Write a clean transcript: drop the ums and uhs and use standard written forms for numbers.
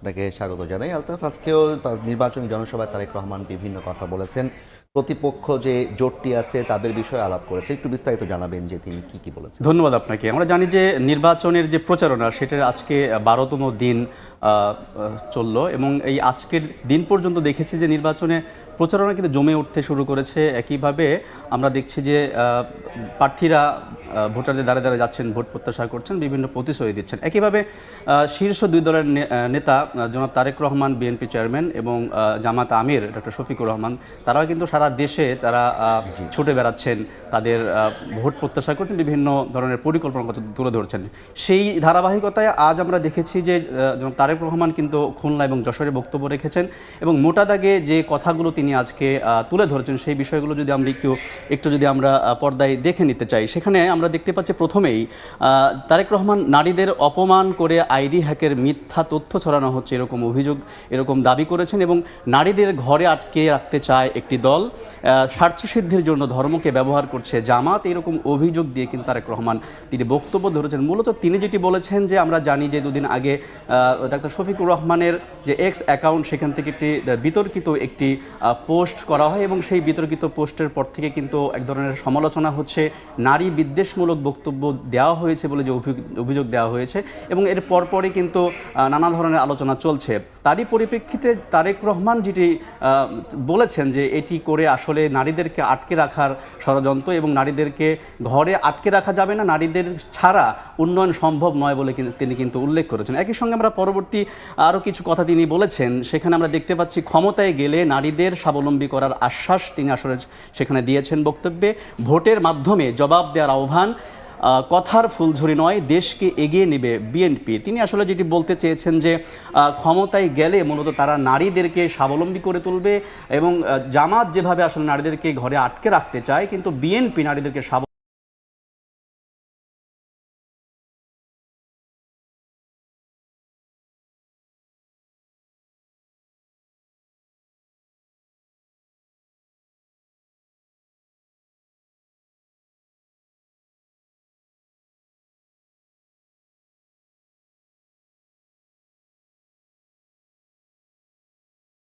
আপনাকে স্বাগত জানাই। আলতাফ, আজকেও তার নির্বাচনী জনসভায় তারেক রহমান বিভিন্ন কথা বলেছেন। প্রতিপক্ষ যে জোটটি আছে তাদের বিষয়ে আলাপ করেছে। একটু বিস্তারিত জানাবেন যে তিনি কি বলেছেন। ধন্যবাদ আপনাকে। আমরা জানি যে নির্বাচনের যে প্রচারণা সেটার আজকে 12তম দিন চললো এবং এই আজকের দিন পর্যন্ত দেখেছি যে নির্বাচনে প্রচারণা কিন্তু জমে উঠতে শুরু করেছে। একইভাবে আমরা দেখছি যে প্রার্থীরা ভোটারদের দ্বারে দ্বারে যাচ্ছেন, ভোট প্রত্যাশা করছেন, বিভিন্ন প্রতিশ্রুতি দিচ্ছেন। একইভাবে শীর্ষ দুই দলের নেতা জনাব তারেক রহমান বিএনপি চেয়ারম্যান এবং জামাত আমির ডক্টর শফিকুর রহমান, তারাও কিন্তু সারা দেশে তারা ছুটে বেড়াচ্ছেন, তাদের ভোট প্রত্যাশা করছেন, বিভিন্ন ধরনের পরিকল্পনার কথা তুলে ধরছেন। সেই ধারাবাহিকতায় আজ আমরা দেখেছি যে জনাব তারেক রহমান কিন্তু খুলনা এবং যশোরে বক্তব্য রেখেছেন এবং মোটা দাগে যে কথাগুলো তিনি আজকে তুলে ধরেছেন সেই বিষয়গুলো যদি আমরা একটু যদি আমরা পর্দায় দেখে নিতে চাই, সেখানে আমরা দেখতে পাচ্ছি প্রথমেই তারেক রহমান নারীদের অপমান করে আইডি হ্যাকের মিথ্যা তথ্য ছড়ানো হচ্ছে এরকম অভিযোগ, এরকম দাবি করেছেন এবং নারীদের ঘরে আটকে রাখতে চায় একটি দল, স্বার্থসিদ্ধির জন্য ধর্মকে ব্যবহার করছে জামাত, এরকম অভিযোগ দিয়ে কিন্তু তারেক রহমান তিনি বক্তব্য ধরেছেন। মূলত তিনি যেটি বলেছেন যে আমরা জানি যে দুদিন আগে ডাক্তার শফিকুর রহমানের যে এক্স অ্যাকাউন্ট সেখান থেকে একটি বিতর্কিত একটি পোস্ট করা হয় এবং সেই বিতর্কিত পোস্টের পর থেকে কিন্তু এক ধরনের সমালোচনা হচ্ছে, নারী বিদ্বেষমূলক বক্তব্য দেওয়া হয়েছে বলে যে অভিযোগ দেওয়া হয়েছে এবং এর পরপরই কিন্তু নানা ধরনের আলোচনা চলছে। তারই পরিপ্রেক্ষিতে তারেক রহমান যেটি বলেছেন যে এটি করে আসলে নারীদেরকে আটকে রাখার ষড়যন্ত্র এবং নারীদেরকে ঘরে আটকে রাখা যাবে না, নারীদের ছাড়া উন্নয়ন সম্ভব নয় বলে তিনি কিন্তু উল্লেখ করেছেন। একই সঙ্গে আমরা পরবর্তী আরও কিছু কথা তিনি বলেছেন, সেখানে আমরা দেখতে পাচ্ছি ক্ষমতায় গেলে নারীদের স্বাবলম্বী করার আশ্বাস তিনি আসলে সেখানে দিয়েছেন বক্তব্যে। ভোটের মাধ্যমে জবাব দেওয়ার আহ্বান, কথার ফুলঝুরি নয়, দেশকে এগিয়ে নেবে বিএনপি। তিনি আসলে যেটি বলতে চেয়েছেন যে ক্ষমতায় গেলে মূলত তারা নারীদেরকে স্বাবলম্বী করে তুলবে এবং জামাত যেভাবে আসলে নারীদেরকে ঘরে আটকে রাখতে চায়, কিন্তু বিএনপি নারীদেরকে